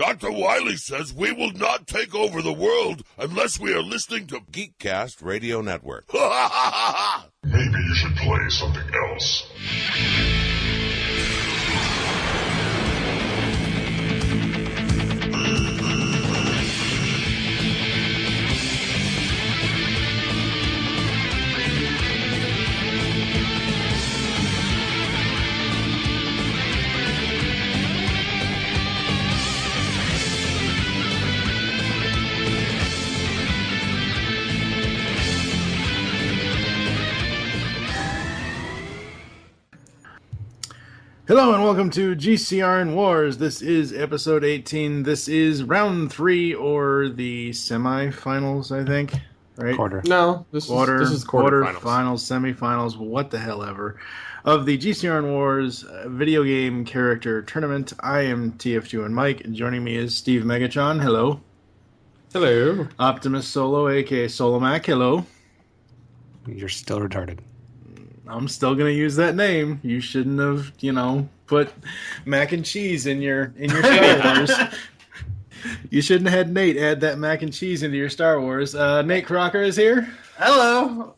Dr. Wiley says we will not take over the world unless we are listening to Geekcast Radio Network. Maybe you should play something else. Hello and welcome to GCRN Wars. This is episode 18. This is round 3 or the semifinals, I think. Right? No, this is quarterfinals. Semifinals, what the hell ever. Of the GCRN Wars video game character tournament. I am TF2 and Mike, and joining me is Steve Megachon. Hello. Hello. Optimus Solo, aka Solomac. Hello. You're still retarded. I'm still gonna use that name. You shouldn't have, put mac and cheese in your Star Wars. You shouldn't have had Nate add that mac and cheese into your Star Wars. Nate Crocker is here. Hello.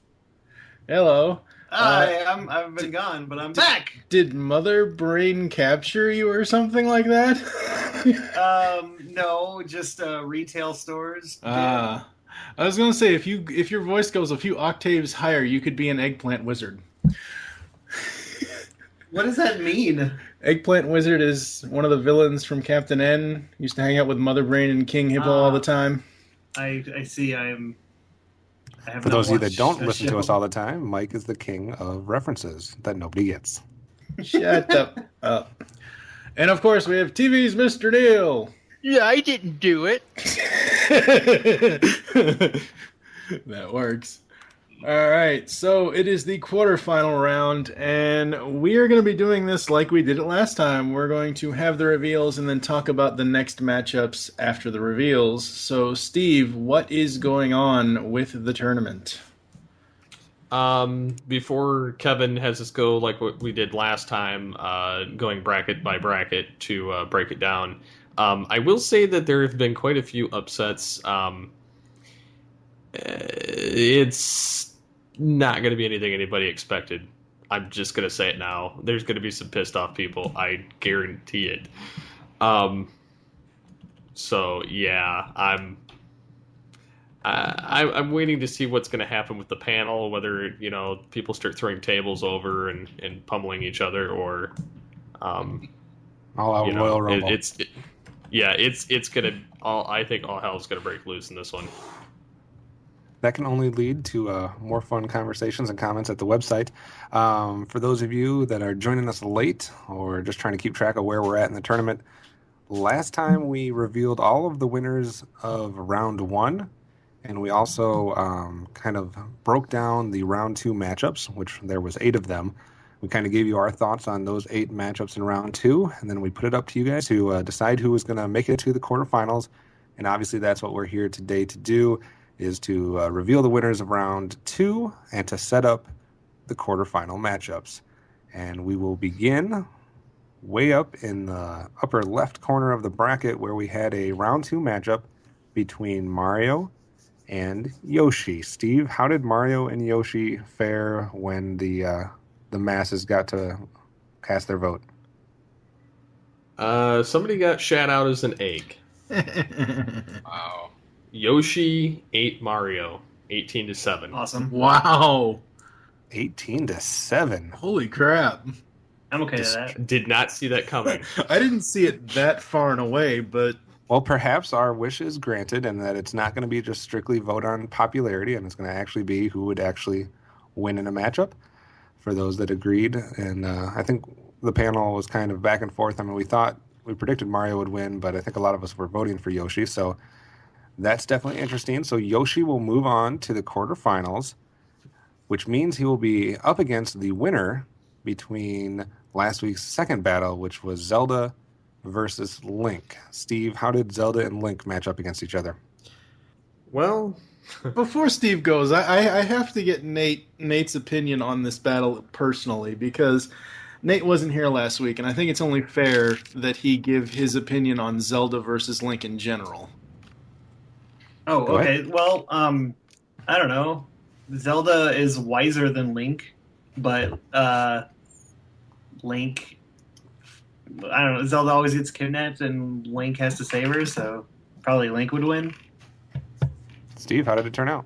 Hello. I've been gone, but I'm back. Did Mother Brain capture you or something like that? No, just retail stores. I was gonna say if your voice goes a few octaves higher, you could be an eggplant wizard. What does that mean? Eggplant Wizard is one of the villains from Captain N. Used to hang out with Mother Brain and King Hippo all the time. I see. For those of you that don't listen to us all the time, Mike is the king of references that nobody gets. Shut up. And of course, we have TV's Mr. Neil. Yeah, I didn't do it. That works. All right, so it is the quarterfinal round, and we are going to be doing this like we did it last time. We're going to have the reveals and then talk about the next matchups after the reveals. So, Steve, what is going on with the tournament? Before Kevin has us go like what we did last time, going bracket by bracket to break it down, I will say that there have been quite a few upsets. It's not going to be anything anybody expected. I'm just going to say it now. There's going to be some pissed off people. I guarantee it. So yeah, I'm waiting to see what's going to happen with the panel. Whether people start throwing tables over and pummeling each other, or all out Royal Rumble. It's gonna. I think all hell's going to break loose in this one. That can only lead to more fun conversations and comments at the website. For those of you that are joining us late or just trying to keep track of where we're at in the tournament, last time we revealed all of the winners of round 1, and we also kind of broke down the round 2 matchups, which there was 8 of them. We kind of gave you our thoughts on those 8 matchups in round 2, and then we put it up to you guys to decide who was going to make it to the quarterfinals. And obviously that's what we're here today to do, is to reveal the winners of round 2 and to set up the quarterfinal matchups. And we will begin way up in the upper left corner of the bracket, where we had a round 2 matchup between Mario and Yoshi. Steve, how did Mario and Yoshi fare when the masses got to cast their vote? Somebody got shat out as an egg. Wow. Yoshi ate Mario 18-7. Awesome. Wow. 18-7. Holy crap. I'm okay with that. Did not see that coming. I didn't see it that far and away, but... Well, perhaps our wish is granted, and that it's not going to be just strictly vote on popularity, and it's going to actually be who would actually win in a matchup, for those that agreed. And I think the panel was kind of back and forth. I mean, we predicted Mario would win, but I think a lot of us were voting for Yoshi, so that's definitely interesting. So Yoshi will move on to the quarterfinals, which means he will be up against the winner between last week's second battle, which was Zelda versus Link. Steve, how did Zelda and Link match up against each other? Well, before Steve goes, I have to get Nate's opinion on this battle personally, because Nate wasn't here last week, and I think it's only fair that he give his opinion on Zelda versus Link in general. Oh, Go okay. Well, I don't know. Zelda is wiser than Link, but Link, I don't know. Zelda always gets kidnapped, and Link has to save her, so probably Link would win. Steve, how did it turn out?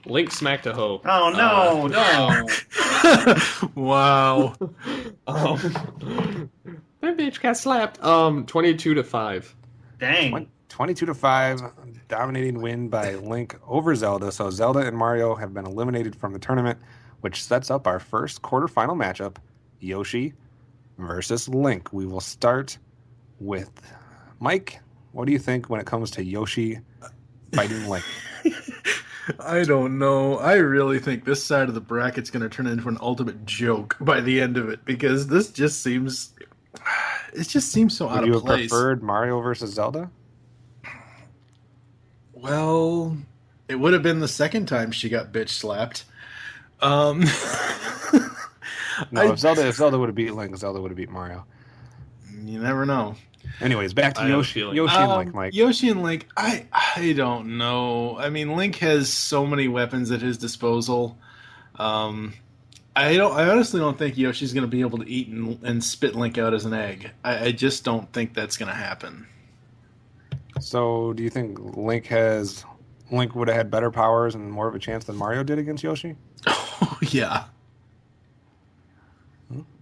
Link smacked a hoe. Oh no, no! Wow. That bitch got slapped. 22-5. Dang. 22-5, dominating win by Link over Zelda. So Zelda and Mario have been eliminated from the tournament, which sets up our first quarterfinal matchup, Yoshi versus Link. We will start with Mike. What do you think when it comes to Yoshi fighting Link? I don't know. I really think this side of the bracket's going to turn into an ultimate joke by the end of it, because this just seems... It just seems so out Would you of have place. preferred Mario versus Zelda? Well, it would have been the second time she got bitch slapped. No, if Zelda would have beat Link, Zelda would have beat Mario. You never know. Anyways, back to I have a Yoshi feeling. and Link, Mike. Yoshi and Link, I don't know. I mean, Link has so many weapons at his disposal. I honestly don't think Yoshi's going to be able to eat and spit Link out as an egg. I just don't think that's going to happen. So, do you think Link would have had better powers and more of a chance than Mario did against Yoshi? Oh yeah.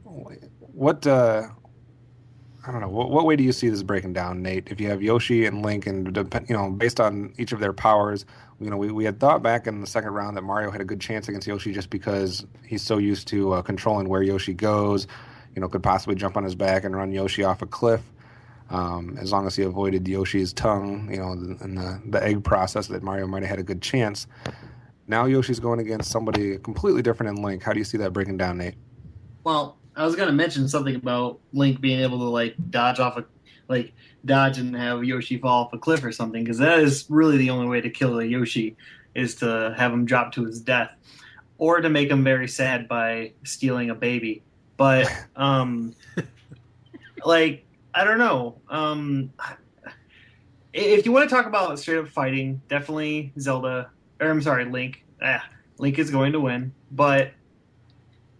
What I don't know. What way do you see this breaking down, Nate? If you have Yoshi and Link, and based on each of their powers, we had thought back in the second round that Mario had a good chance against Yoshi just because he's so used to controlling where Yoshi goes. Could possibly jump on his back and run Yoshi off a cliff, as long as he avoided Yoshi's tongue. And the egg process, that Mario might have had a good chance. Now Yoshi's going against somebody completely different in Link. How do you see that breaking down, Nate? Well, I was gonna mention something about Link being able to dodge and have Yoshi fall off a cliff or something, because that is really the only way to kill a Yoshi, is to have him drop to his death, or to make him very sad by stealing a baby. But I don't know. If you want to talk about straight up fighting, definitely Link. Link is going to win, but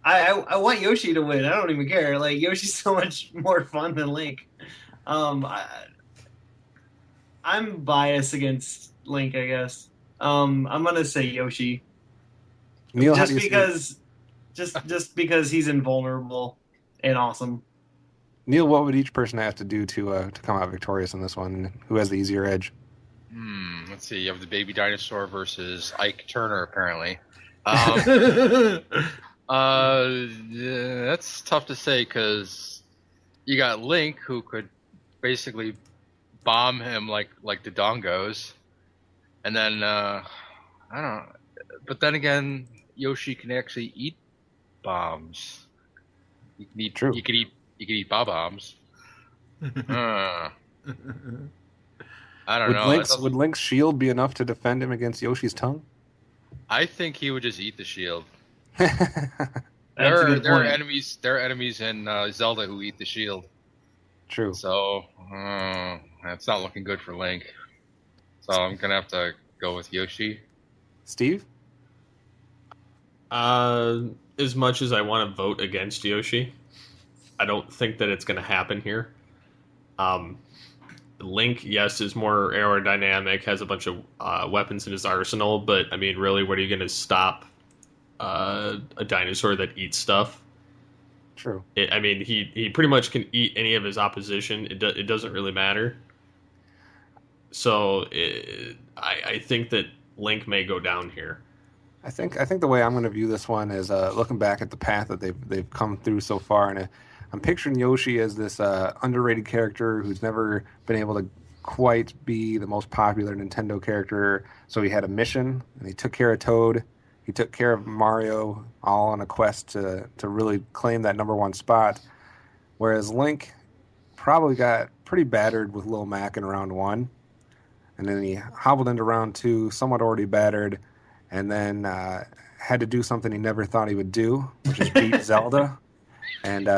I want Yoshi to win. I don't even care. Like, Yoshi's so much more fun than Link. I'm biased against Link, I guess. I'm gonna say Yoshi, Neil, just because he's invulnerable and awesome. Neil, what would each person have to do to come out victorious in this one? Who has the easier edge? Let's see. You have the baby dinosaur versus Ike Turner, apparently. That's tough to say, because you got Link, who could basically bomb him like the Dongos, and then I don't know. But then again, Yoshi can actually eat bombs. True. You could eat bombs. I don't know. Would Link's shield be enough to defend him against Yoshi's tongue? I think he would just eat the shield. That's a good There are point. enemies. There are enemies in Zelda who eat the shield. True. So it's not looking good for Link. So I'm gonna have to go with Yoshi. Steve? As much as I want to vote against Yoshi, I don't think that it's going to happen here. Link, yes, is more aerodynamic, has a bunch of weapons in his arsenal, but I mean, really, what are you going to stop a dinosaur that eats stuff? True. He pretty much can eat any of his opposition. It doesn't really matter. So I think that Link may go down here. I think the way I'm going to view this one is looking back at the path that they've come through so far, and I'm picturing Yoshi as this underrated character who's never been able to quite be the most popular Nintendo character. So he had a mission, and he took care of Toad. He took care of Mario, all on a quest to really claim that number one spot. Whereas Link probably got pretty battered with Lil Mac in round one, and then he hobbled into round two, somewhat already battered, and then had to do something he never thought he would do, which is beat Zelda. And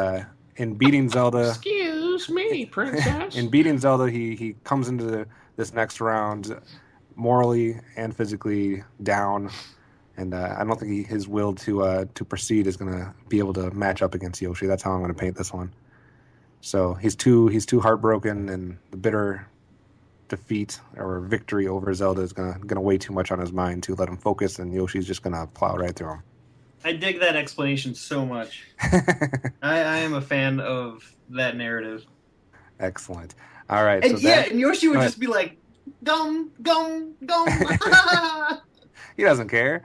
in beating Zelda, Excuse me, princess. in beating Zelda, he comes into this next round morally and physically down, and I don't think his will to proceed is going to be able to match up against Yoshi. That's how I'm going to paint this one. So he's too heartbroken, and the bitter defeat or victory over Zelda is gonna weigh too much on his mind to let him focus, and Yoshi's just gonna plow right through him. I dig that explanation so much. I am a fan of that narrative. Excellent. All right. And so and Yoshi would just be like, gum, gum, gum. He doesn't care.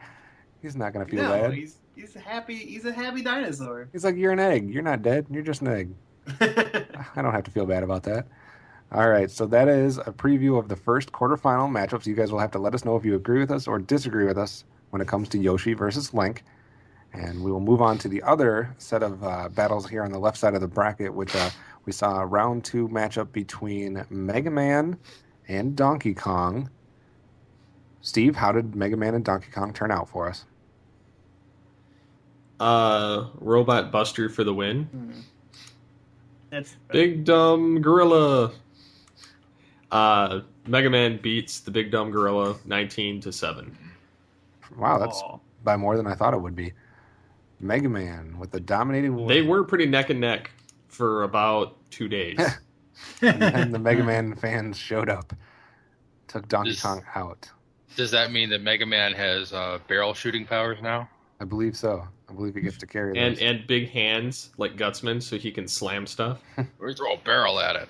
He's not gonna feel bad. He's happy. He's a happy dinosaur. He's like, you're an egg. You're not dead. You're just an egg. I don't have to feel bad about that. All right, so that is a preview of the first quarterfinal matchups. You guys will have to let us know if you agree with us or disagree with us when it comes to Yoshi versus Link. And we will move on to the other set of battles here on the left side of the bracket, which we saw a round 2 matchup between Mega Man and Donkey Kong. Steve, how did Mega Man and Donkey Kong turn out for us? Robot Buster for the win. That's Big Dumb Gorilla. Mega Man beats the Big Dumb Gorilla 19-7. Wow, that's by more than I thought it would be. Mega Man with the dominating win. They were pretty neck and neck for about 2 days. And the Mega Man fans showed up, took Donkey Kong out. Does that mean that Mega Man has barrel shooting powers now? I believe so. I believe he gets to carry those. And big hands like Gutsman, so he can slam stuff. Or throw a barrel at it.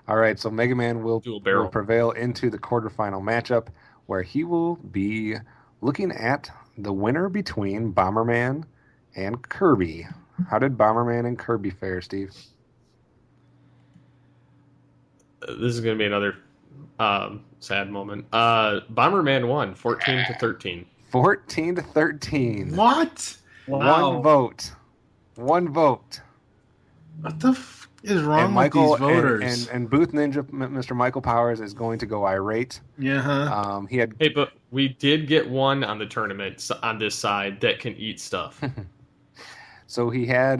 All right, so Mega Man will barrel. prevail into the quarterfinal matchup, where he will be looking at the winner between Bomberman and Kirby. How did Bomberman and Kirby fare, Steve? This is going to be another sad moment. Bomberman won 14-13. 14-13. What? wow. One vote. One vote. What the f is wrong And Michael, with these voters? and Booth Ninja, Mr. Michael Powers, is going to go irate. Yeah, huh? He had Hey, but we did get one on the tournament on this side that can eat stuff. So he had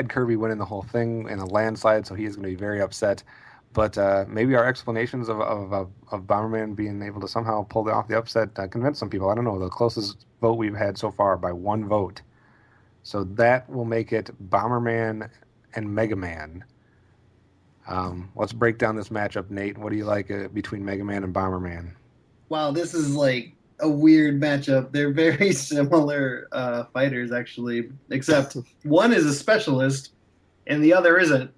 Kirby winning the whole thing in a landslide, so he is going to be very upset. But maybe our explanations of Bomberman being able to somehow pull off the upset convinced some people. I don't know. The closest vote we've had so far by one vote. So that will make it Bomberman and Mega Man. Let's break down this matchup, Nate. What do you like between Mega Man and Bomberman? Wow, this is like a weird matchup. They're very similar fighters, actually, except one is a specialist and the other isn't.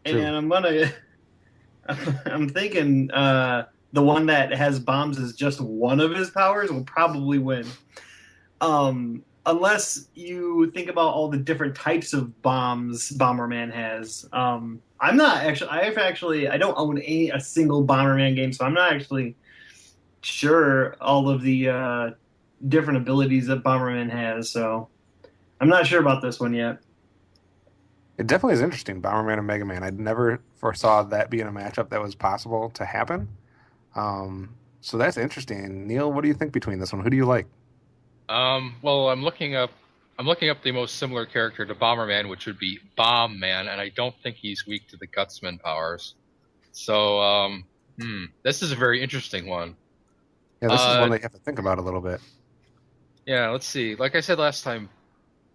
True. And I'm thinking the one that has bombs as just one of his powers will probably win. Unless you think about all the different types of bombs Bomberman has. I'm not actually, I don't own a single Bomberman game, so I'm not actually sure all of the different abilities that Bomberman has, so I'm not sure about this one yet. It definitely is interesting, Bomberman and Mega Man. I never foresaw that being a matchup that was possible to happen. So that's interesting. Neil, what do you think between this one? Who do you like? Well, I'm looking up the most similar character to Bomberman, which would be Bomb Man, and I don't think he's weak to the Gutsman powers. So, this is a very interesting one. Yeah, this is one that you have to think about a little bit. Yeah, let's see. Like I said last time,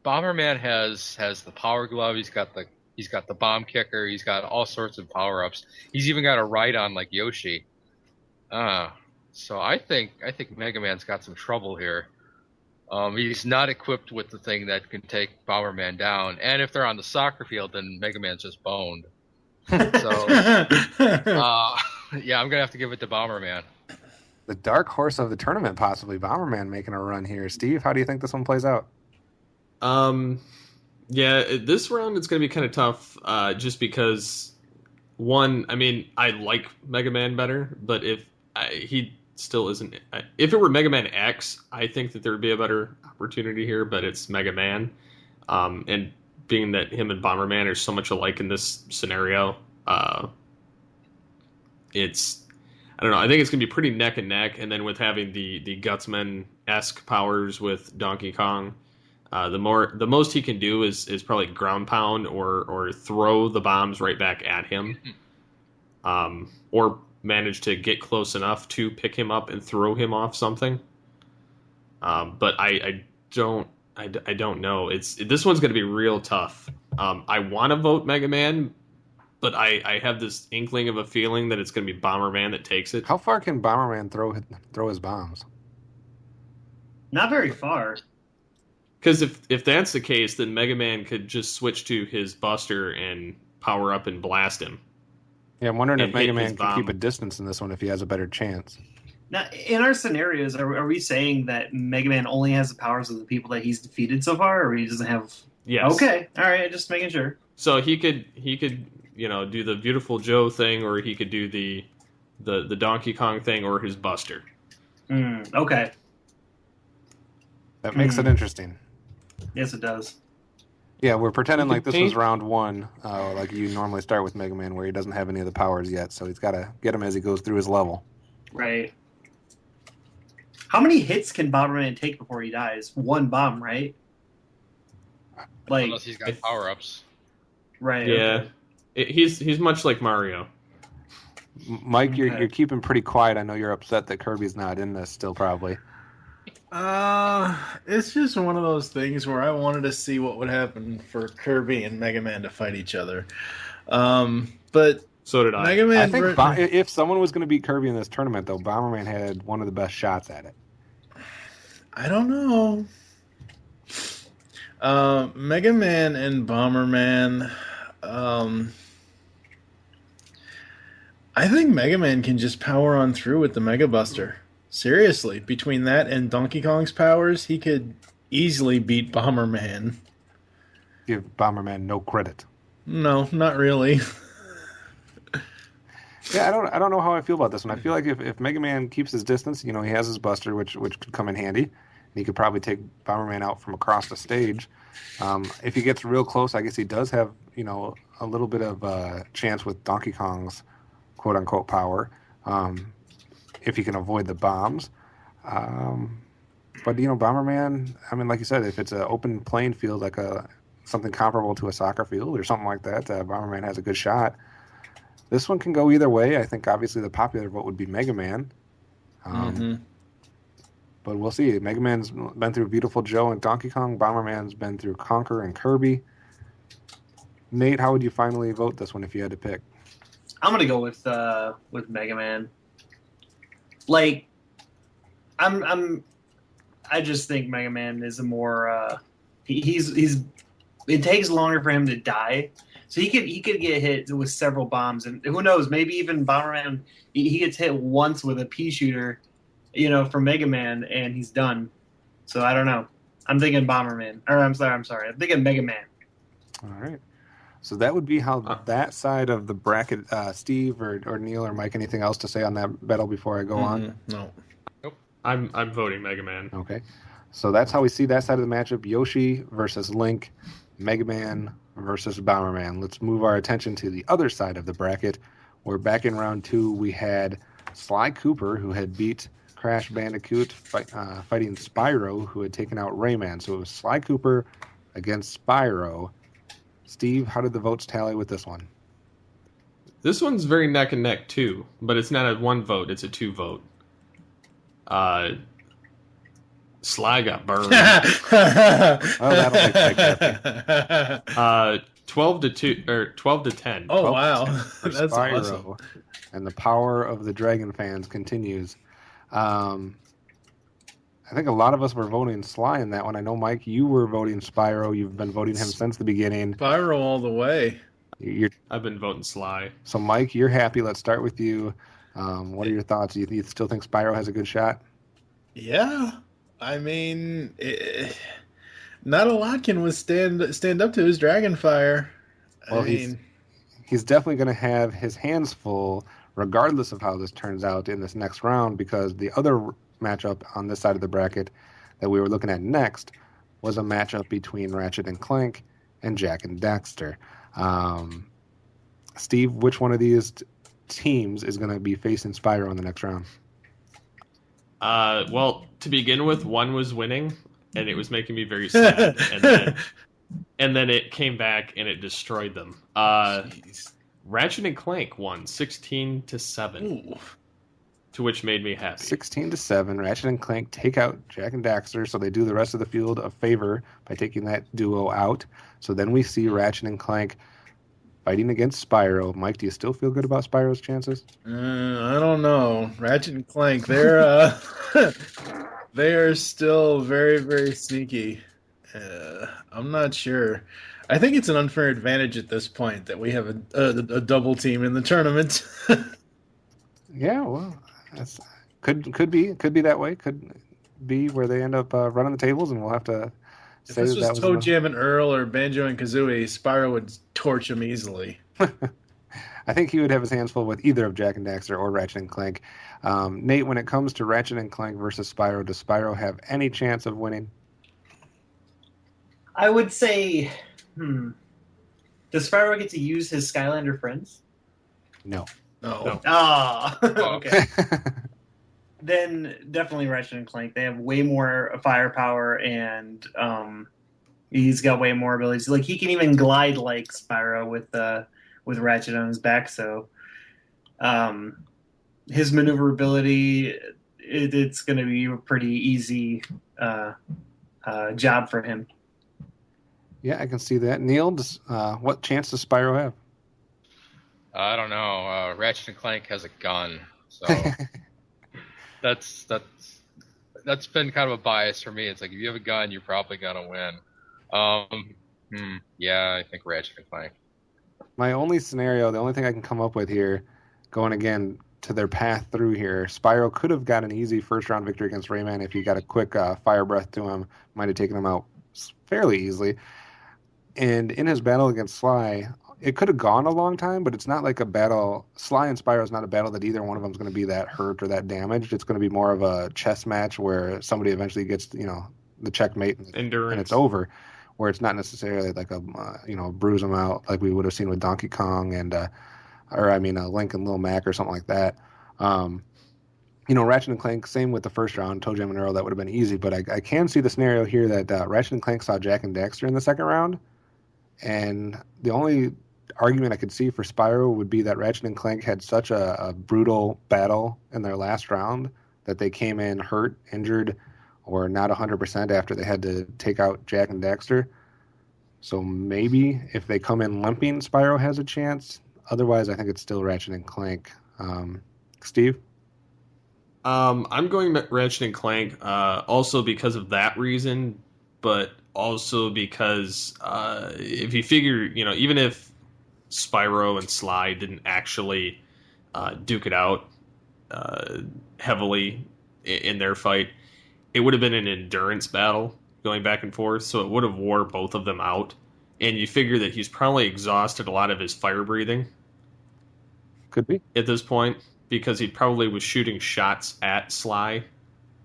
Bomberman has the power glove. He's got the bomb kicker. He's got all sorts of power ups. He's even got a ride-on like Yoshi. So I think Mega Man's got some trouble here. He's not equipped with the thing that can take Bomberman down. And if they're on the soccer field, then Mega Man's just boned. So, yeah, I'm gonna have to give it to Bomberman. The dark horse of the tournament, possibly Bomberman making a run here. Steve, how do you think this one plays out? Yeah, this round it's going to be kind of tough, just because one, I mean, I like Mega Man better, but he still isn't. If it were Mega Man X, I think that there would be a better opportunity here, but it's Mega Man, and being that him and Bomberman are so much alike in this scenario, I don't know. I think it's going to be pretty neck and neck, and then with having the Gutsman esque powers with Donkey Kong. The most he can do is probably ground pound or throw the bombs right back at him, or manage to get close enough to pick him up and throw him off something. But I don't know. This one's going to be real tough. I want to vote Mega Man, but I have this inkling of a feeling that it's going to be Bomberman that takes it. How far can Bomberman throw his bombs? Not very far. Because if that's the case, then Mega Man could just switch to his Buster and power up and blast him. Yeah, I'm wondering if And Mega hit Man his can bomb. keep a distance in this one if he has a better chance. Now, in our scenarios, are we saying that Mega Man only has the powers of the people that he's defeated so far, or he doesn't have? Yes. Okay, all right, just making sure. So he could do the Beautiful Joe thing, or he could do the Donkey Kong thing, or his Buster. Okay. That makes it interesting. Yes, it does. Yeah, we're pretending You like could this was paint- round one, like you normally start with Mega Man, where he doesn't have any of the powers yet, so he's got to get him as he goes through his level. Right. How many hits can Bomberman take before he dies? One bomb, right? Like, Unless he's got power-ups. right. Yeah, Okay. he's much like Mario. Mike, you're keeping pretty quiet. I know you're upset that Kirby's not in this still, probably. It's just one of those things where I wanted to see what would happen for Kirby and Mega Man to fight each other. But So did I. Mega Man. I think if someone was going to beat Kirby in this tournament, though, Bomberman had one of the best shots at it. I don't know. Mega Man and Bomberman. I think Mega Man can just power on through with the Mega Buster. Seriously, between that and Donkey Kong's powers, he could easily beat Bomberman. Give Bomberman no credit. No, not really. Yeah, I don't know how I feel about this one. I feel like if Mega Man keeps his distance, he has his Buster, which could come in handy. And he could probably take Bomberman out from across the stage. If he gets real close, I guess he does have, a little bit of chance with Donkey Kong's quote-unquote power, if he can avoid the bombs. But, Bomberman, like you said, if it's an open playing field, like something comparable to a soccer field or something like that, Bomberman has a good shot. This one can go either way. I think, obviously, the popular vote would be Mega Man. But we'll see. Mega Man's been through Beautiful Joe and Donkey Kong. Bomberman's been through Conker and Kirby. Nate, how would you finally vote this one if you had to pick? I'm gonna go with Mega Man. Like, I just think Mega Man is a more he's it takes longer for him to die, so he could get hit with several bombs, and who knows, maybe even Bomberman he gets hit once with a pea shooter, from Mega Man, and he's done. So I don't know. I'm thinking Bomberman, or I'm sorry, I'm thinking Mega Man. All right. So that would be how that side of the bracket. Steve or Neil or Mike, anything else to say on that battle before I go on? No. Nope. I'm voting Mega Man. Okay. So that's how we see that side of the matchup. Yoshi versus Link, Mega Man versus Bomberman. Let's move our attention to the other side of the bracket, where back in round 2 we had Sly Cooper, who had beat Crash Bandicoot, fighting Spyro, who had taken out Rayman. So it was Sly Cooper against Spyro. Steve, how did the votes tally with this one? This one's very neck and neck too, but it's not a 1 vote; it's a 2 vote. Sly got burned. That'll make it happy. 12 to 2 or 12 to 10. Oh wow, For that's Spyro, awesome. and the power of the Dragon fans continues. I think a lot of us were voting Sly in that one. I know, Mike, you were voting Spyro. You've been voting him since the beginning. Spyro all the way. I've been voting Sly. So, Mike, you're happy. Let's start with you. What are your thoughts? Do you still think Spyro has a good shot? Yeah, not a lot can stand up to his dragon fire. Well, he's definitely going to have his hands full, regardless of how this turns out in this next round, because the other matchup on this side of the bracket that we were looking at next was a matchup between Ratchet and Clank and Jak and Daxter. Steve, which one of these teams is going to be facing Spyro in the next round? Well, to begin with, one was winning, and it was making me very sad. and then it came back and it destroyed them. Jeez. Ratchet and Clank won 16-7, Ooh. to which made me happy. 16-7. Ratchet and Clank take out Jak and Daxter, so they do the rest of the field a favor by taking that duo out. So then we see Ratchet and Clank fighting against Spyro. Mike, do you still feel good about Spyro's chances? I don't know. Ratchet and Clank, they're they are still very, very sneaky. I'm not sure. I think it's an unfair advantage at this point that we have a double team in the tournament. Yeah, well, that's, could be that way. Could be where they end up running the tables, and we'll have to If say this that was was Toe Jam and Earl or Banjo and Kazooie, Spyro would torch him easily. I think he would have his hands full with either of Jak and Daxter or Ratchet and Clank. Nate, when it comes to Ratchet and Clank versus Spyro, does Spyro have any chance of winning? I would say, does Spyro get to use his Skylander friends? No. No. Ah, okay. Then definitely Ratchet and Clank. They have way more firepower, and he's got way more abilities. Like he can even glide like Spyro with Ratchet on his back. So his maneuverability, it's going to be a pretty easy job for him. Yeah, I can see that. Neil, what chance does Spyro have? I don't know. Ratchet and Clank has a gun, so that's been kind of a bias for me. It's like if you have a gun, you're probably gonna win. Yeah, I think Ratchet and Clank. My only scenario, the only thing I can come up with here, going again to their path through here, Spyro could have got an easy first round victory against Rayman if you got a quick fire breath to him. Might have taken him out fairly easily. And in his battle against Sly, it could have gone a long time, but it's not like a battle. Sly and Spyro is not a battle that either one of them is going to be that hurt or that damaged. It's going to be more of a chess match where somebody eventually gets, the checkmate and it's over. Where it's not necessarily like a, bruise them out like we would have seen with Donkey Kong and, Link and Lil Mac or something like that. Ratchet and Clank, same with the first round, Toe Jam and Earl, that would have been easy. But I can see the scenario here that Ratchet and Clank saw Jak and Daxter in the second round. And the only argument I could see for Spyro would be that Ratchet and Clank had such a brutal battle in their last round that they came in hurt, injured, or not 100% after they had to take out Jak and Daxter. So maybe if they come in limping, Spyro has a chance. Otherwise, I think it's still Ratchet and Clank. Steve? I'm going Ratchet and Clank also because of that reason, but also because if you figure, even if Spyro and Sly didn't actually duke it out heavily in their fight, it would have been an endurance battle going back and forth, so it would have wore both of them out. And you figure that he's probably exhausted a lot of his fire breathing. Could be. At this point, because he probably was shooting shots at Sly.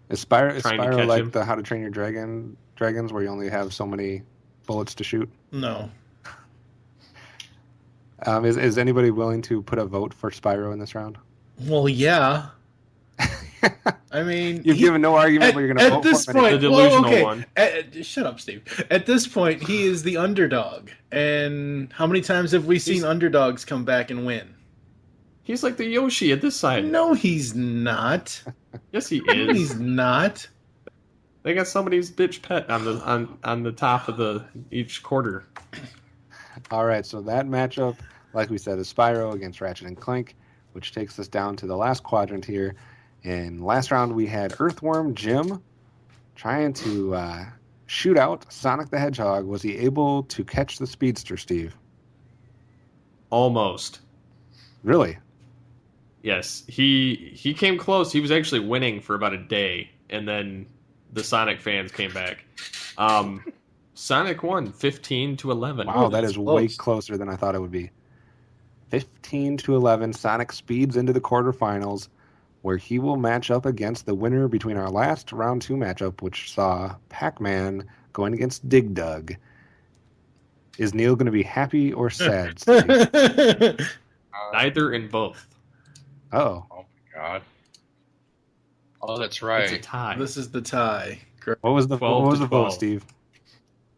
Is Spyro like him. the How to Train Your Dragons where you only have so many bullets to shoot? No. Is anybody willing to put a vote for Spyro in this round? Well, yeah. I mean, you've given no argument, but you're going to vote at this for point. The delusional one. Shut up, Steve. At this point, he is the underdog, and how many times have we seen underdogs come back and win? He's like the Yoshi at this side. No, he's not. Yes, he No, is. he's not. They got somebody's bitch pet on the top of each quarter. All right, so that matchup, like we said, is Spyro against Ratchet and Clank, which takes us down to the last quadrant here. In last round, we had Earthworm Jim trying to shoot out Sonic the Hedgehog. Was he able to catch the speedster, Steve? Almost. Really? Yes, he came close. He was actually winning for about a day, and then the Sonic fans came back. Sonic won 15-11. Wow, that is way closer than I thought it would be. 15-11. Sonic speeds into the quarterfinals, where he will match up against the winner between our last round 2 matchup, which saw Pac-Man going against Dig Dug. Is Neil going to be happy or sad, Steve? Neither and both. Oh. Oh my god. Oh, that's It's a right. tie. This is the tie. What was the 12 to vote, 12. Steve?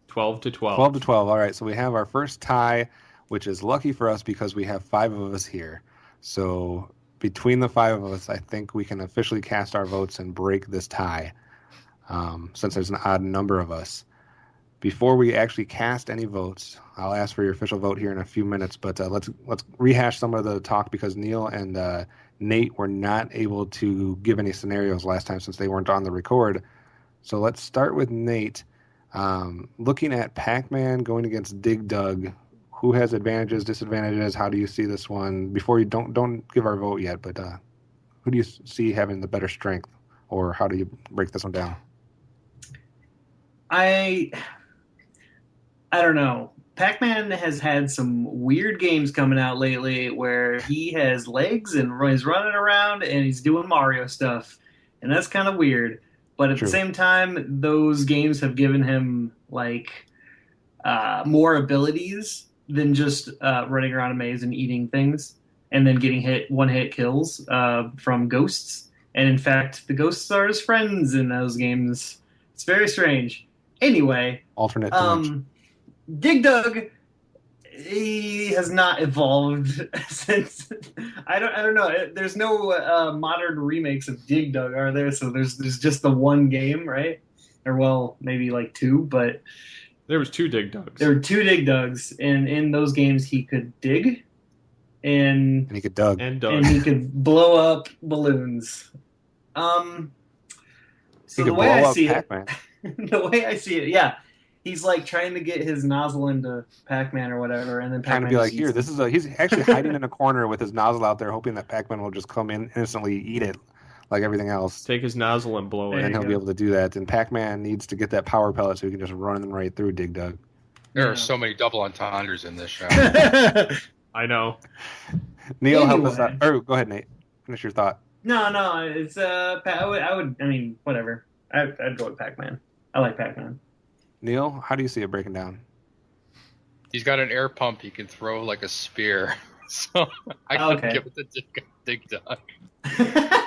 12 to 12. 12 to 12. All right, so we have our first tie, which is lucky for us because we have 5 of us here. So between the 5 of us, I think we can officially cast our votes and break this tie, since there's an odd number of us. Before we actually cast any votes, I'll ask for your official vote here in a few minutes, but let's rehash some of the talk because Neil and Nate were not able to give any scenarios last time since they weren't on the record. So let's start with Nate. Looking at Pac-Man going against Dig Dug, who has advantages, disadvantages? How do you see this one? Before you don't give our vote yet, but who do you see having the better strength, or how do you break this one down? I don't know. Pac-Man has had some weird games coming out lately where he has legs and he's running around and he's doing Mario stuff, and that's kind of weird. But at True. the same time, those games have given him like more abilities than just running around a maze and eating things and then getting one-hit kills from ghosts. And in fact, the ghosts are his friends in those games. It's very strange. Anyway, Alternate dimension. Dig Dug, he has not evolved since. I don't know. There's no modern remakes of Dig Dug, are there? So there's just the one game, right? Or well, maybe like 2, but There was 2 Dig Dugs. there were 2 Dig Dugs, and in those games he could dig, and And he could Dug. And Doug. and he could blow up balloons. He So could the way blow I up see Pac-Man. it, the way I see it, yeah. He's like trying to get his nozzle into Pac-Man or whatever, and then Trying Pac-Man to be like, just here, eats this is he's actually hiding in a corner with his nozzle out there, hoping that Pac-Man will just come in instantly eat it, like everything else. Take his nozzle and blow There it. And you he'll go. be able to do that. And Pac-Man needs to get that power pellet so he can just run them right through Dig Dug. There Yeah. are so many double entendres in this show. I know. Neil, help us Anyway. out. Or go ahead, Nate. Finish your thought. No, it's I would. I mean, whatever. I'd go with Pac-Man. I like Pac-Man. Neil, how do you see it breaking down? He's got an air pump he can throw like a spear. So I could Okay. give it the Dig Dug.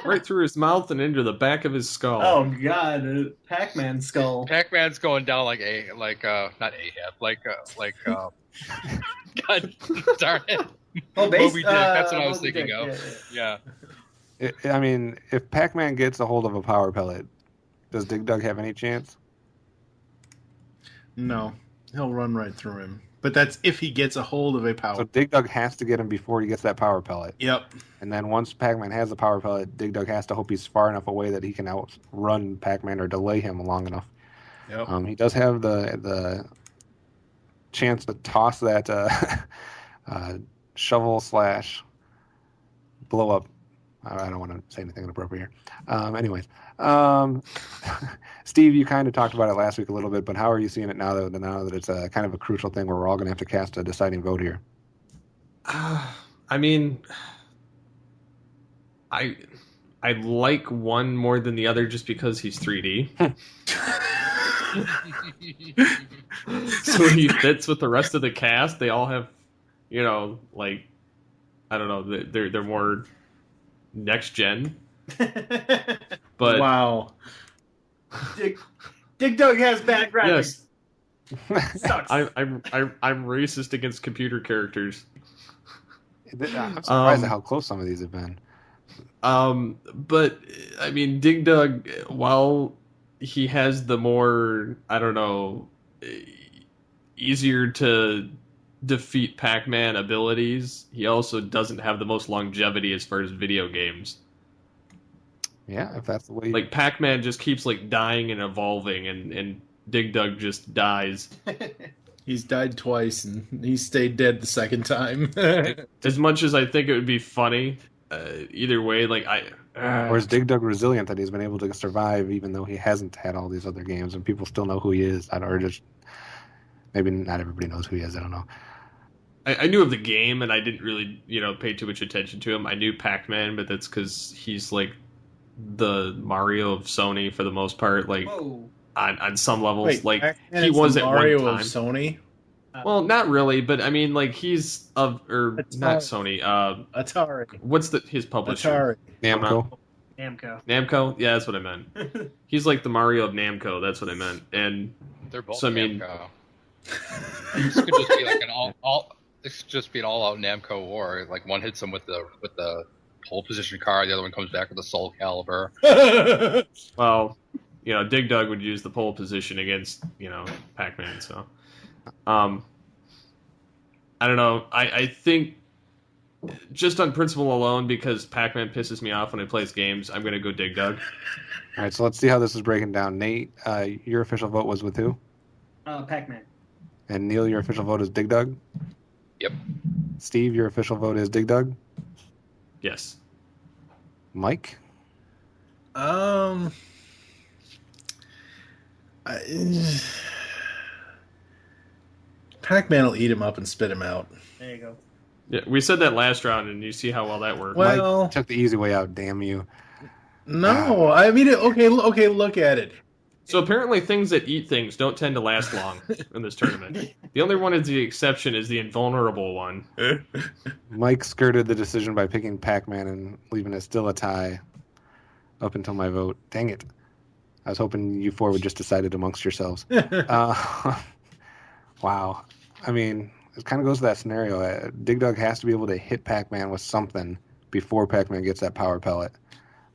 Right through his mouth and into the back of his skull. Oh God, Pac-Man skull. Pac-Man's going down like not Ahab, God darn it. Oh, Moby Dick, that's what I was Moby thinking Dick, of. yeah. Yeah. I mean, if Pac-Man gets a hold of a power pellet, does Dig Dug have any chance? No, he'll run right through him. But that's if he gets a hold of a power. So Dig Dug has to get him before he gets that power pellet. Yep. And then once Pac-Man has the power pellet, Dig Dug has to hope he's far enough away that he can outrun Pac-Man or delay him long enough. Yep. He does have the chance to toss that shovel / blow up. I don't want to say anything inappropriate here. Anyways, Steve, you kind of talked about it last week a little bit, but how are you seeing it now that it's a kind of a crucial thing where we're all going to have to cast a deciding vote here? I mean, I like one more than the other just because he's 3D. So he fits with the rest of the cast. They all have, like, I don't know, they're more next gen. But Wow. Dig Dug has bad graphics. yes, Sucks. I'm racist against computer characters. I'm surprised at how close some of these have been. But I mean, Dig Dug, while he has the more, I don't know, easier to defeat Pac-Man abilities, he also doesn't have the most longevity as far as video games. Yeah, if that's the way. Like Pac-Man just keeps like dying and evolving, and Dig Dug just dies. He's died twice, and he stayed dead the second time. As much as I think it would be funny, either way, like Or is Dig Dug resilient that he's been able to survive even though he hasn't had all these other games and people still know who he is? Or just maybe not everybody knows who he is. I don't know. I knew of the game, and I didn't really, pay too much attention to him. I knew Pac-Man, but that's because he's like the Mario of Sony for the most part. Like Whoa. on some levels, Wait, like Pac-Man he is was the at Mario one of time. Sony. Well, not really, but I mean, like he's not Atari. Sony. Atari. What's his publisher? Atari. Namco. Namco? Yeah, that's what I meant. He's like the Mario of Namco. That's what I meant. And They're both so, I mean, Namco. This could just be like this could just be an all-out Namco war. Like one hits him with the pole position car, the other one comes back with a Soul Calibur. well, Dig Dug would use the pole position against Pac-Man. So, I don't know. I think just on principle alone, because Pac-Man pisses me off when he plays games, I'm going to go Dig Dug. All right, so let's see how this is breaking down. Nate, your official vote was with who? Pac-Man. And Neil, your official vote is Dig Dug? Yep. Steve, your official vote is Dig Dug? Yes. Mike? Pac-Man will eat him up and spit him out. There you go. Yeah, we said that last round, and you see how well that worked. Well, Mike took the easy way out, damn you. No, I mean, okay, look at it. So apparently things that eat things don't tend to last long in this tournament. The only one is the exception is the invulnerable one. Mike skirted the decision by picking Pac-Man and leaving it still a tie up until my vote. Dang it. I was hoping you four would just decide it amongst yourselves. Wow. I mean, it kind of goes to that scenario. Dig Dug has to be able to hit Pac-Man with something before Pac-Man gets that power pellet.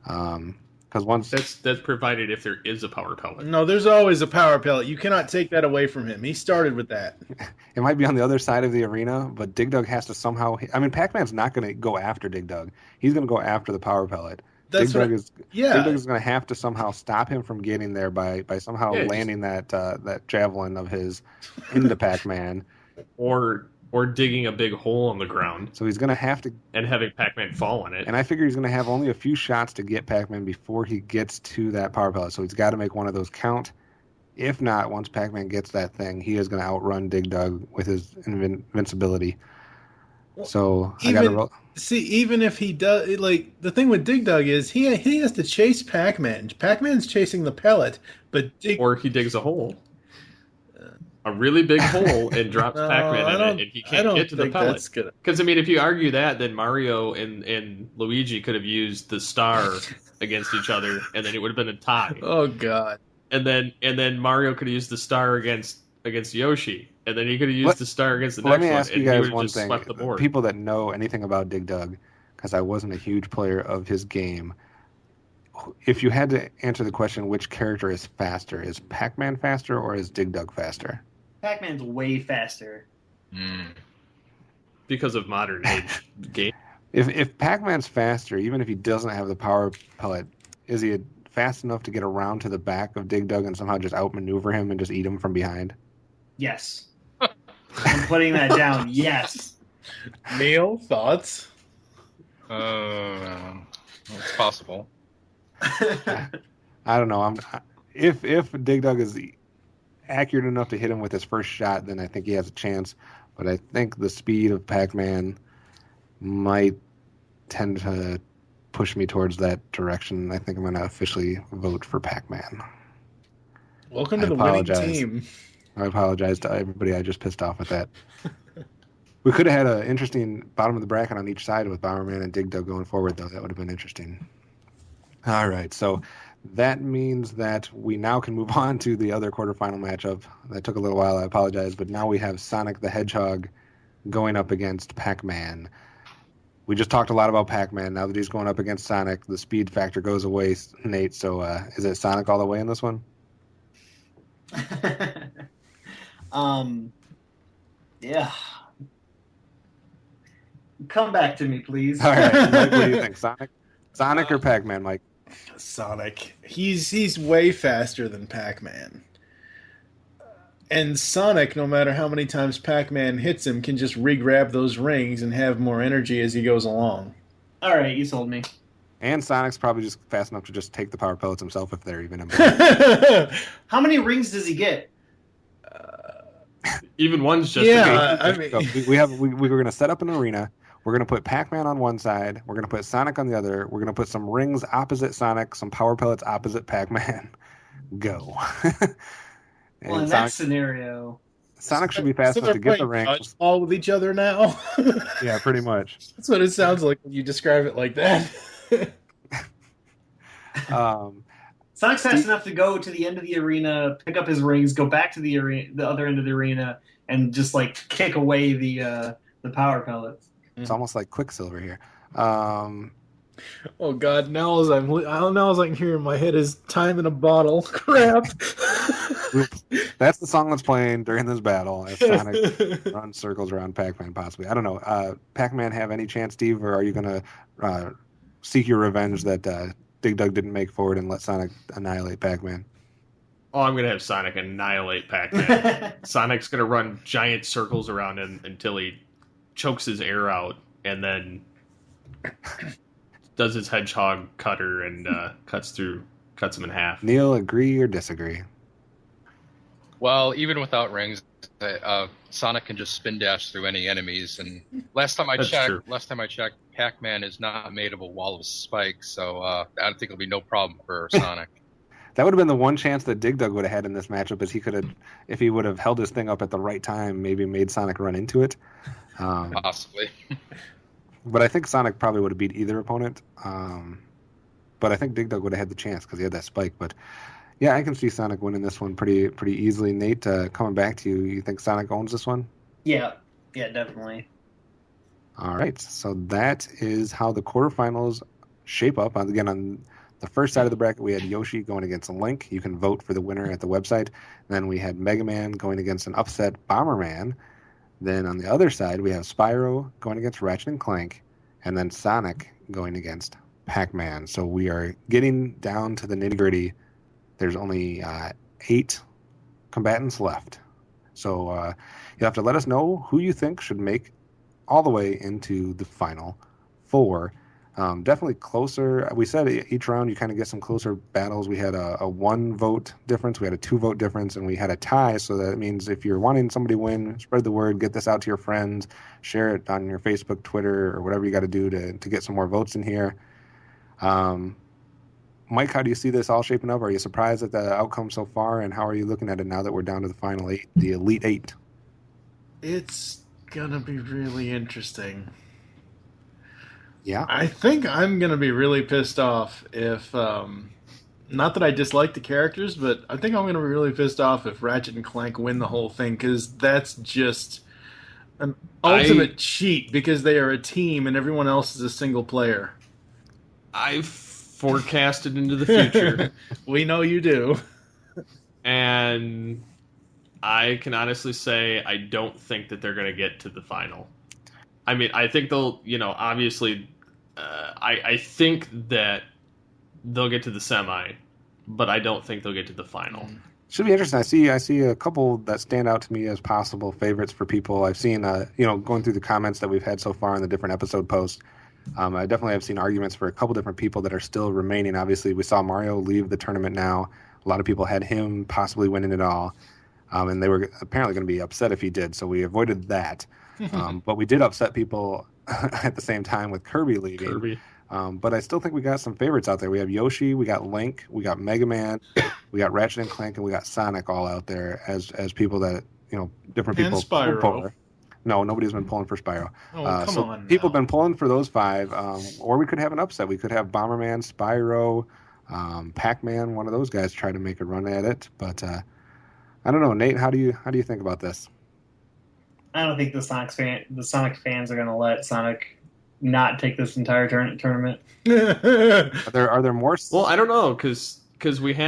Because once that's provided if there is a power pellet. No, there's always a power pellet. You cannot take that away from him. He started with that. It might be on the other side of the arena, but Dig Dug has to somehow. I mean, Pac-Man's not going to go after Dig Dug. He's going to go after the power pellet. Dig Dug is going to have to somehow stop him from getting there by somehow landing that javelin of his into Pac-Man, or digging a big hole in the ground. So he's going to have to and having Pac-Man fall on it. And I figure he's going to have only a few shots to get Pac-Man before he gets to that power pellet. So he's got to make one of those count. If not, once Pac-Man gets that thing, he is going to outrun Dig Dug with his invincibility. So I got to roll. See, even if he does, like, the thing with Dig Dug is he has to chase Pac-Man. Pac-Man's chasing the pellet, but or he digs a hole. A really big hole and drops Pac-Man in it, and he can't get to the pellet. Because, I mean, if you argue that, then Mario and Luigi could have used the star against each other, and then it would have been a tie. Oh, God. And then Mario could have used the star against Yoshi, and then he could have used the star against the next one. Let me ask you guys one thing. The people that know anything about Dig Dug, because I wasn't a huge player of his game, if you had to answer the question, which character is faster? Is Pac-Man faster or is Dig Dug faster? Pac-Man's way faster. Because of modern age game. If Pac-Man's faster, even if he doesn't have the power pellet, is he fast enough to get around to the back of Dig Dug and somehow just outmaneuver him and just eat him from behind? Yes. I'm putting that down. Yes. Neil, thoughts? It's possible. I don't know. If Dig Dug is accurate enough to hit him with his first shot, then I think he has a chance. But I think the speed of Pac-Man might tend to push me towards that direction. I think I'm going to officially vote for Pac-Man. Welcome to the winning team. I apologize to everybody I just pissed off with that. We could have had an interesting bottom of the bracket on each side with Bomberman and Dig Dug going forward, though. That would have been interesting. All right, so that means that we now can move on to the other quarterfinal matchup. That took a little while, I apologize, but now we have Sonic the Hedgehog going up against Pac-Man. We just talked a lot about Pac-Man. Now that he's going up against Sonic, the speed factor goes away, Nate. So is it Sonic all the way in this one? Yeah. Come back to me, please. All right, Mike, what do you think? Sonic or Pac-Man, Mike? Sonic. He's way faster than Pac-Man. And Sonic, no matter how many times Pac-Man hits him, can just re-grab those rings and have more energy as he goes along. All right, you sold me. And Sonic's probably just fast enough to just take the power pellets himself if they're even in. How many rings does he get? Even one's just we're going to set up an arena. We're going to put Pac-Man on one side. We're going to put Sonic on the other. We're going to put some rings opposite Sonic, some power pellets opposite Pac-Man. Go. Well, in that scenario, Sonic should be fast enough to get the rings. All with each other now. Yeah, pretty much. That's what it sounds like when you describe it like that. Sonic's fast enough to go to the end of the arena, pick up his rings, go back to the other end of the arena, and just like kick away the power pellets. It's almost like Quicksilver here. Oh God! Now as I can hear in my head is time in a bottle. Crap. That's the song that's playing during this battle as Sonic runs circles around Pac-Man. Possibly, I don't know. Pac-Man have any chance, Steve, or are you going to seek your revenge that Dig Dug didn't make forward and let Sonic annihilate Pac-Man? Oh, I'm going to have Sonic annihilate Pac-Man. Sonic's going to run giant circles around him until he chokes his air out, and then does his hedgehog cutter and cuts him in half. Neil, agree or disagree? Well, even without rings, Sonic can just spin dash through any enemies. And last time I checked, Pac-Man is not made of a wall of spikes, so I don't think it'll be no problem for Sonic. That would have been the one chance that Dig Dug would have had in this matchup, is he could have, if he would have held his thing up at the right time, maybe made Sonic run into it. Possibly. But I think Sonic probably would have beat either opponent. But I think Dig Dug would have had the chance because he had that spike. But yeah, I can see Sonic winning this one pretty easily. Nate, coming back to you, you think Sonic owns this one? Yeah, definitely. All right, so that is how the quarterfinals shape up. Again, on the first side of the bracket, we had Yoshi going against Link. You can vote for the winner at the website. Then we had Mega Man going against an upset Bomberman. Then on the other side, we have Spyro going against Ratchet and Clank, and then Sonic going against Pac-Man. So we are getting down to the nitty-gritty. There's only 8 combatants left. So you'll have to let us know who you think should make all the way into the final 4. Definitely closer. We said each round you kind of get some closer battles. We had a 1 vote difference, we had a 2 vote difference, and we had a tie. So that means if you're wanting somebody to win, spread the word, get this out to your friends, share it on your Facebook, Twitter, or whatever you got to do to get some more votes in here. Mike, how do you see this all shaping up? Are you surprised at the outcome so far, and how are you looking at it now that we're down to the final 8, the Elite 8? It's gonna be really interesting. Yeah. I think I'm going to be really pissed off if, not that I dislike the characters, but I think I'm going to be really pissed off if Ratchet and Clank win the whole thing, because that's just an ultimate cheat, because they are a team and everyone else is a single player. I've forecasted into the future. We know you do. And I can honestly say I don't think that they're going to get to the final. I mean, I think they'll, obviously, I think that they'll get to the semi, but I don't think they'll get to the final. Should be interesting. I see a couple that stand out to me as possible favorites for people. I've seen, going through the comments that we've had so far in the different episode posts, I definitely have seen arguments for a couple different people that are still remaining. Obviously, we saw Mario leave the tournament now. A lot of people had him possibly winning it all, and they were apparently going to be upset if he did, so we avoided that. But we did upset people at the same time with Kirby leaving. But I still think we got some favorites out there. We have Yoshi, we got Link, we got Mega Man, we got Ratchet and Clank, and we got Sonic all out there as people that, different people. And Spyro. Pull for. No, nobody's been pulling for Spyro. Oh, come on. People have been pulling for those 5, or we could have an upset. We could have Bomberman, Spyro, Pac-Man, one of those guys try to make a run at it. But I don't know, Nate. How do you think about this? I don't think the Sonic fans are going to let Sonic not take this entire tournament. Are there more? Well, I don't know, because we do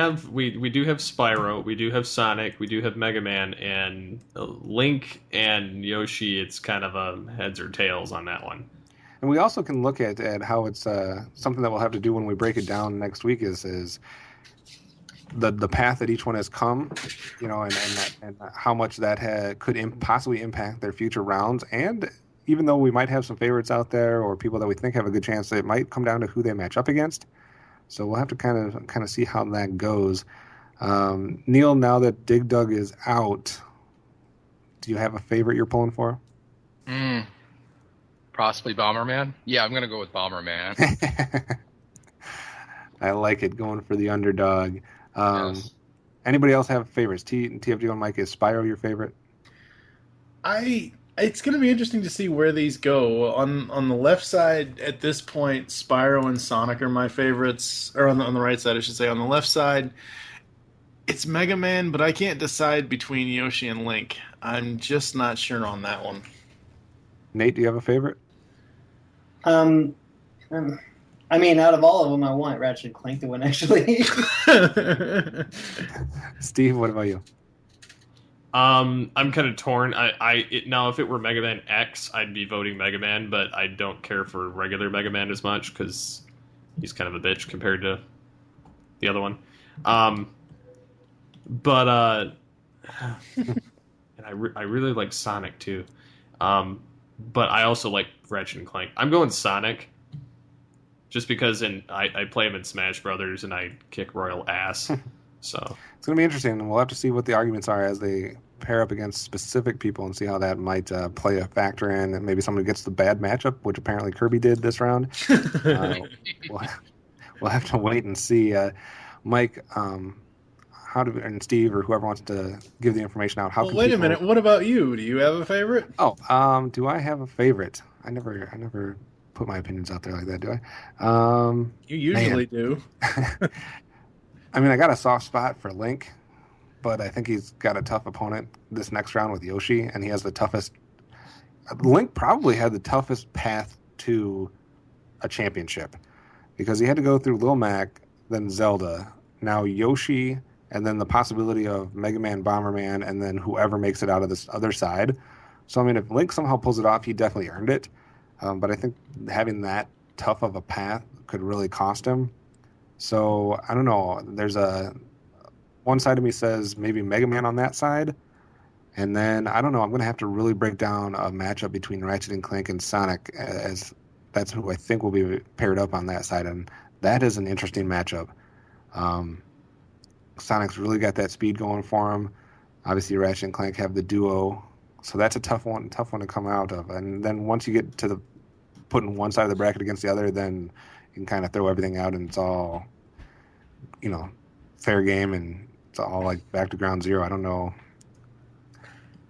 have Spyro, we do have Sonic, we do have Mega Man, and Link and Yoshi. It's kind of a heads or tails on that one. And we also can look at how it's something that we'll have to do when we break it down next week is the path that each one has come, and how much that could possibly impact their future rounds. And even though we might have some favorites out there or people that we think have a good chance, it might come down to who they match up against. So we'll have to kind of see how that goes. Neil, now that Dig Dug is out, do you have a favorite you're pulling for? Possibly Bomberman. Yeah, I'm going to go with Bomberman. I like it, going for the underdog. Yes. Anybody else have favorites? TFG and Mike, is Spyro your favorite? I It's going to be interesting to see where these go. On the left side, at this point, Spyro and Sonic are my favorites. Or on the right side, I should say. On the left side, it's Mega Man, but I can't decide between Yoshi and Link. I'm just not sure on that one. Nate, do you have a favorite? I mean, out of all of them, I want Ratchet and Clank to win, actually. Steve, what about you? I'm kind of torn. Now, if it were Mega Man X, I'd be voting Mega Man, but I don't care for regular Mega Man as much because he's kind of a bitch compared to the other one. And I really like Sonic too. But I also like Ratchet and Clank. I'm going Sonic, just because I play him in Smash Brothers and I kick royal ass. So it's going to be interesting, and we'll have to see what the arguments are as they pair up against specific people and see how that might play a factor in. And maybe somebody gets the bad matchup, which apparently Kirby did this round. We'll have to wait and see. Mike, and Steve or whoever wants to give the information out. Wait a minute. What about you? Do you have a favorite? Oh, do I have a favorite? I never put my opinions out there like that, do I? You usually do. I mean, I got a soft spot for Link, but I think he's got a tough opponent this next round with Yoshi, and he has the toughest. Link probably had the toughest path to a championship because he had to go through Lil Mac, then Zelda, now Yoshi, and then the possibility of Mega Man, Bomberman, and then whoever makes it out of this other side. So, I mean, if Link somehow pulls it off, he definitely earned it. But I think having that tough of a path could really cost him. So, I don't know. There's one side of me says maybe Mega Man on that side. And then, I don't know, I'm going to have to really break down a matchup between Ratchet and Clank and Sonic, as that's who I think will be paired up on that side. And that is an interesting matchup. Sonic's really got that speed going for him. Obviously, Ratchet and Clank have the duo. So that's a tough one to come out of. And then once you get to the putting one side of the bracket against the other, then you can kind of throw everything out and it's all, fair game and it's all like back to ground zero. I don't know.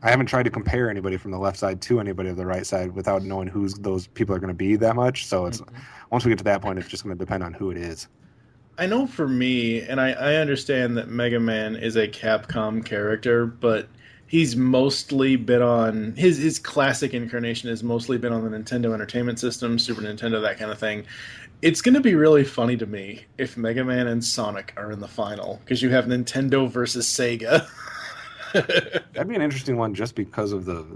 I haven't tried to compare anybody from the left side to anybody of the right side without knowing who those people are going to be that much. So it's once we get to that point, it's just going to depend on who it is. I know for me, and I understand that Mega Man is a Capcom character, but he's mostly been on his classic incarnation has mostly been on the Nintendo Entertainment System, Super Nintendo, that kind of thing. It's going to be really funny to me if Mega Man and Sonic are in the final because you have Nintendo versus Sega. That'd be an interesting one just because of the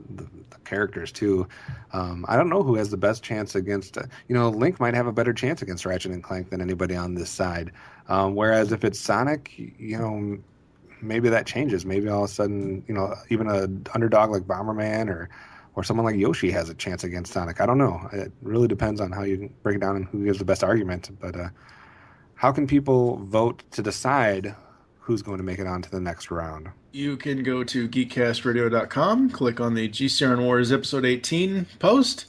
characters too. I don't know who has the best chance against. Link might have a better chance against Ratchet and Clank than anybody on this side. Whereas if it's Sonic, maybe that changes. Maybe all of a sudden, even an underdog like Bomberman or someone like Yoshi has a chance against Sonic. I don't know. It really depends on how you break it down and who gives the best argument. But how can people vote to decide who's going to make it on to the next round? You can go to geekcastradio.com, click on the GCRN Wars Episode 18 post,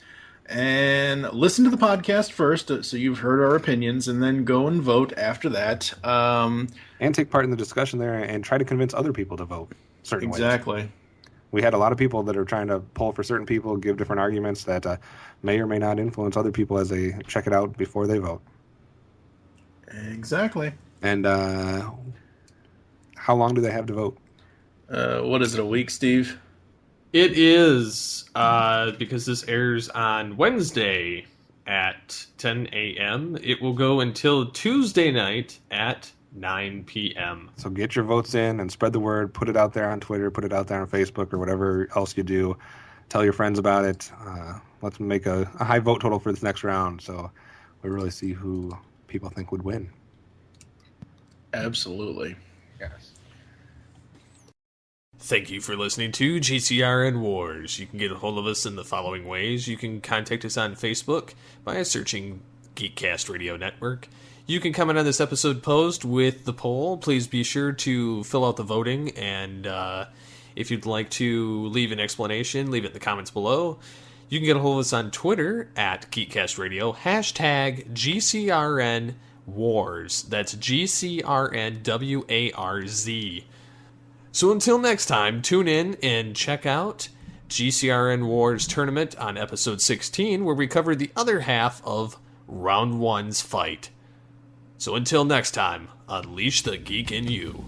and listen to the podcast first so you've heard our opinions, and then go and vote after that. And take part in the discussion there and try to convince other people to vote certain ways. Exactly. We had a lot of people that are trying to pull for certain people, give different arguments that may or may not influence other people as they check it out before they vote. Exactly. And how long do they have to vote? What is it, a week, Steve? it is, because this airs on Wednesday at 10 a.m. It will go until Tuesday night at 9 p.m. So get your votes in and spread the word. Put it out there on Twitter. Put it out there on Facebook or whatever else you do. Tell your friends about it. Let's make a high vote total for this next round so we really see who people think would win. Absolutely. Yes. Thank you for listening to GCRN Wars. You can get a hold of us in the following ways. You can contact us on Facebook by searching Geekcast Radio Network. You can comment on this episode post with the poll. Please be sure to fill out the voting, and if you'd like to leave an explanation, leave it in the comments below. You can get a hold of us on Twitter at Geekcast Radio, hashtag GCRN Wars. That's GCRNWARZ. So until next time, tune in and check out GCRN Wars tournament on episode 16, where we covered the other half of Round 1's fight. So until next time, unleash the geek in you.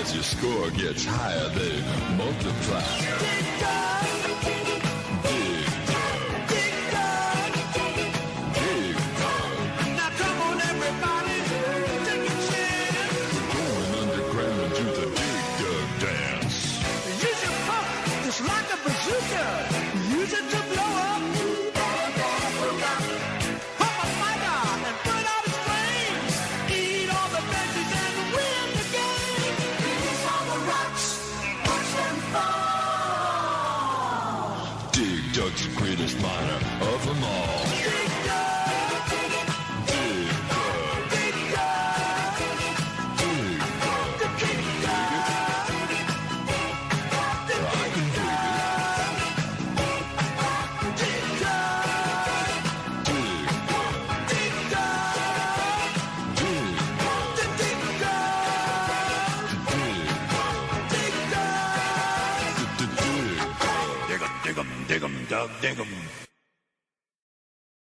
As your score gets higher, they multiply. Dig dug. Dig dug. Dig dug. Now come on, everybody, take a chance. We're going underground to the dig dug dance. Use your pump just like a bazooka. Use it to blow up. Pump a fire and burn out its flames. Eat all the veggies and win the game. Release all the rocks, watch them fall. Dig Dug's the greatest miner of them all. Dig Dug. Dig Dug. Dig Dug. Dig Dug. Dig Dug. I can dig it. Dig Dug. Dig Dug. Dig Dug. Dig Dug. Dig Dug. Dig Dug. Dig 'em, dig 'em, Doug, dig 'em.